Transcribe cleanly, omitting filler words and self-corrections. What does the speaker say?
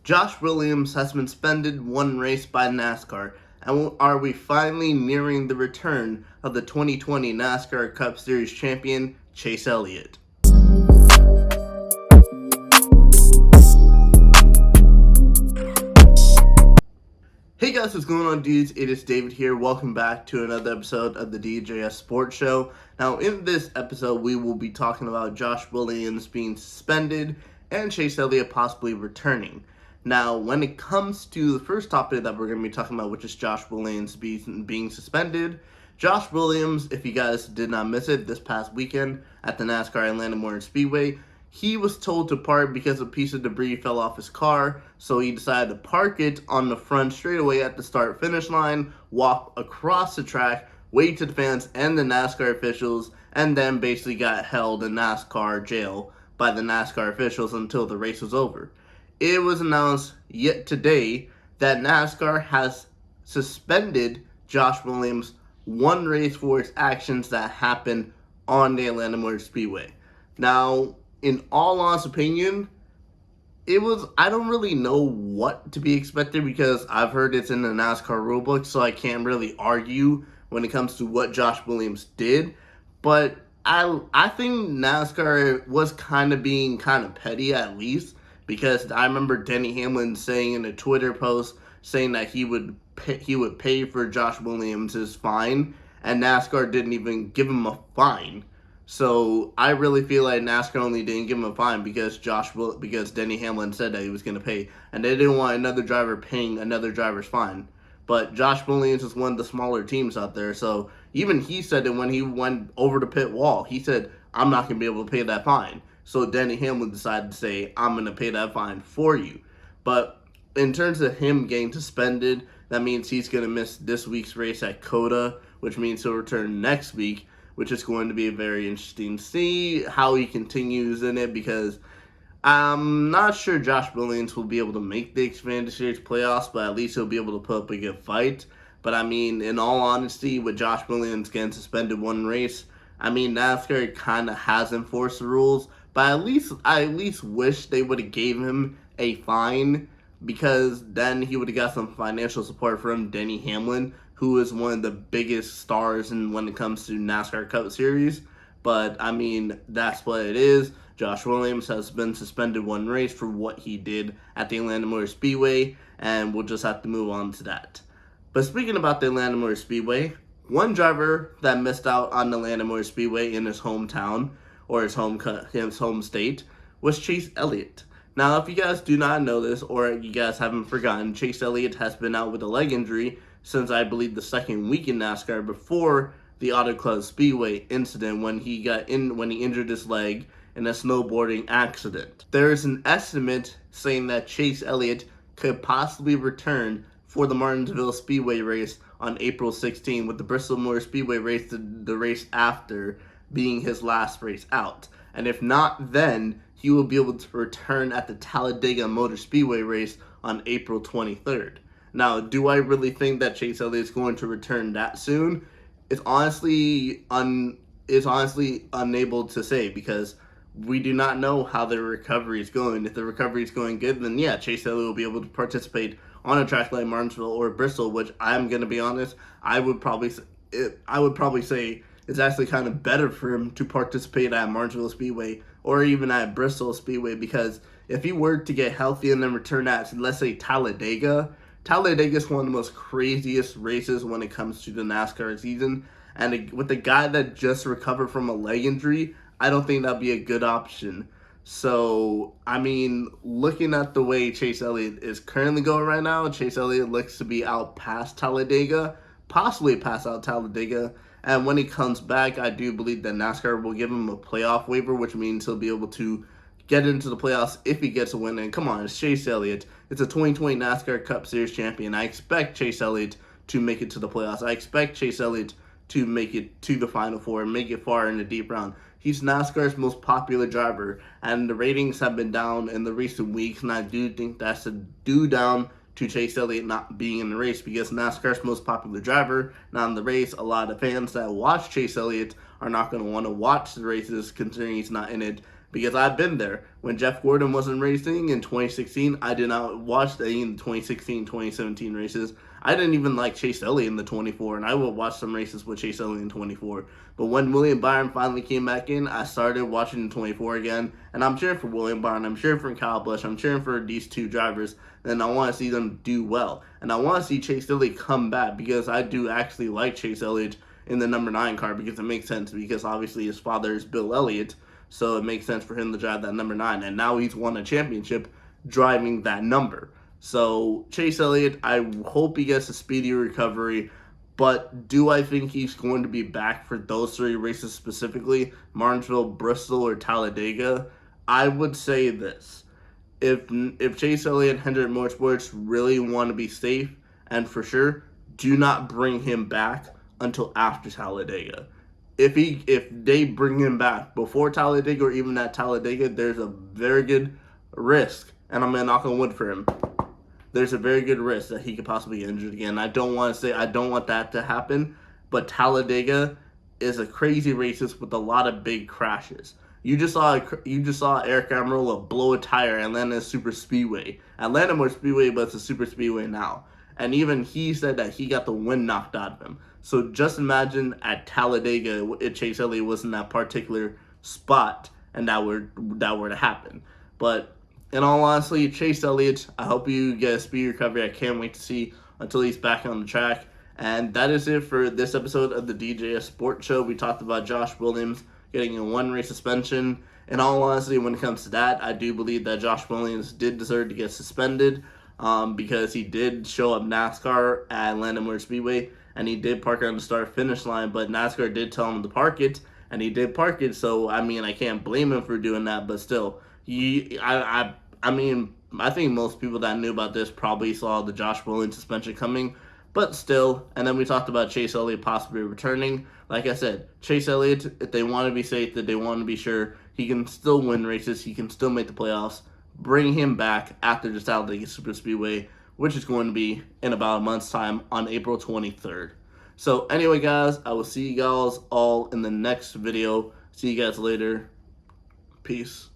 Josh Willams has been suspended one race by NASCAR, and are we finally nearing the return of the 2020 NASCAR Cup Series champion, Chase Elliott? Hey guys, what's going on, dudes? It is David here. Welcome back to another episode of the DJS Sports Show. Now, in this episode, we will be talking about Josh Willams being suspended and Chase Elliott possibly returning. Now, when it comes to the first topic that we're going to be talking about, which is Josh Willams being suspended, Josh Willams, if you guys did not miss it, this past weekend at the NASCAR Atlanta Motor Speedway, he was told to park because a piece of debris fell off his car, so he decided to park it on the front straightaway at the start-finish line, walk across the track, wave to the fans and the NASCAR officials, and then basically got held in NASCAR jail by the NASCAR officials until the race was over. It was announced yet today that NASCAR has suspended Josh Willams one race for his actions that happened on the Atlanta Motor Speedway. Now, in all honest opinion, I don't really know what to be expected because I've heard it's in the NASCAR rulebook, so I can't really argue when it comes to what Josh Willams did. But I think NASCAR was being kind of petty, at least, because I remember Denny Hamlin saying in a Twitter post saying that he would pay for Josh Williams' fine, and NASCAR didn't even give him a fine. So I really feel like NASCAR only didn't give him a fine because Denny Hamlin said that he was going to pay, and they didn't want another driver paying another driver's fine. But Josh Williams is one of the smaller teams out there, so even he said that when he went over the pit wall, he said, "I'm not going to be able to pay that fine." So Denny Hamlin decided to say, "I'm going to pay that fine for you." But in terms of him getting suspended, that means he's going to miss this week's race at COTA, which means he'll return next week, which is going to be very interesting to see how he continues in it, because I'm not sure Josh Willams will be able to make the Xfinity Series playoffs, but at least he'll be able to put up a good fight. But I mean, in all honesty, with Josh Willams getting suspended one race, I mean, NASCAR kind of has enforced the rules, but I at least wish they would have gave him a fine, because then he would have got some financial support from Denny Hamlin, who is one of the biggest stars when it comes to NASCAR Cup Series. But I mean, that's what it is. Josh Willams has been suspended one race for what he did at the Atlanta Motor Speedway, and we'll just have to move on to that. But speaking about the Atlanta Motor Speedway, one driver that missed out on the Atlanta Motor Speedway in his hometown, or his home state, was Chase Elliott. Now, if you guys do not know this, or you guys haven't forgotten, Chase Elliott has been out with a leg injury since, I believe, the second week in NASCAR before the Auto Club Speedway incident when he injured his leg in a snowboarding accident. There is an estimate saying that Chase Elliott could possibly return for the Martinsville Speedway race on April 16, with the Bristol Motor Speedway race, the race after, being his last race out. And if not, then he will be able to return at the Talladega Motor Speedway race on April 23rd. Now, do I really think that Chase Elliott is going to return that soon? It's honestly unable to say, because we do not know how the recovery is going. If the recovery is going good, then yeah, Chase Elliott will be able to participate on a track like Martinsville or Bristol, which I'm going to be honest, I would probably say it's actually kind of better for him to participate at Martinsville Speedway or even at Bristol Speedway, because if he were to get healthy and then return at, let's say, Talladega is one of the most craziest races when it comes to the NASCAR season, and with the guy that just recovered from a leg injury, I don't think that'd be a good option. So, I mean, looking at the way Chase Elliott is currently going right now, Chase Elliott looks to be out past Talladega, possibly past out Talladega. And when he comes back, I do believe that NASCAR will give him a playoff waiver, which means he'll be able to get into the playoffs if he gets a win. And come on, it's Chase Elliott. It's a 2020 NASCAR Cup Series champion. I expect Chase Elliott to make it to the playoffs. I expect Chase Elliott to make it to the Final Four and make it far in the deep round. He's NASCAR's most popular driver, and the ratings have been down in the recent weeks, and I do think that's due down to Chase Elliott not being in the race, because NASCAR's most popular driver not in the race. A lot of fans that watch Chase Elliott are not going to want to watch the races considering he's not in it, because I've been there. When Jeff Gordon wasn't racing in 2016, I did not watch any of the 2016, 2017 races. I didn't even like Chase Elliott in the 24, and I would watch some races with Chase Elliott in 24. But when William Byron finally came back in, I started watching the 24 again, and I'm cheering for William Byron. I'm cheering for Kyle Busch. I'm cheering for these two drivers, and I want to see them do well. And I want to see Chase Elliott come back, because I do actually like Chase Elliott in the number 9 car, because it makes sense, because obviously his father is Bill Elliott, so it makes sense for him to drive that number 9, and now he's won a championship driving that number. So Chase Elliott, I hope he gets a speedy recovery, but do I think he's going to be back for those 3 races specifically, Martinsville, Bristol, or Talladega? I would say this. If Chase Elliott and Hendrick Motorsports really want to be safe, and for sure, do not bring him back until after Talladega. If they bring him back before Talladega or even at Talladega, there's a very good risk, and I'm gonna knock on wood for him. There's a very good risk that he could possibly get injured again. I don't want that to happen, but Talladega is a crazy race with a lot of big crashes. You just saw Eric Almirola blow a tire at Atlanta Super Speedway. Atlanta Motor Speedway, but it's a Super Speedway now. And even he said that he got the wind knocked out of him. So just imagine at Talladega if Chase Elliott was in that particular spot and that were to happen. But in all honesty, Chase Elliott, I hope you get a speedy recovery. I can't wait to see until he's back on the track. And that is it for this episode of the DJS Sports Show. We talked about Josh Willams getting a 1-race suspension. In all honesty, when it comes to that, I do believe that Josh Willams did deserve to get suspended because he did show up NASCAR at Atlanta Motor Speedway, and he did park on the start-finish line, but NASCAR did tell him to park it, and he did park it. So, I mean, I can't blame him for doing that, but still, I think most people that knew about this probably saw the Josh Willams suspension coming, but still. And then we talked about Chase Elliott possibly returning. Like I said, Chase Elliott, if they want to be safe, that they want to be sure, he can still win races, he can still make the playoffs. Bring him back after the Talladega Super Speedway, which is going to be in about a month's time on April 23rd. So anyway, guys, I will see you guys all in the next video. See you guys later. Peace.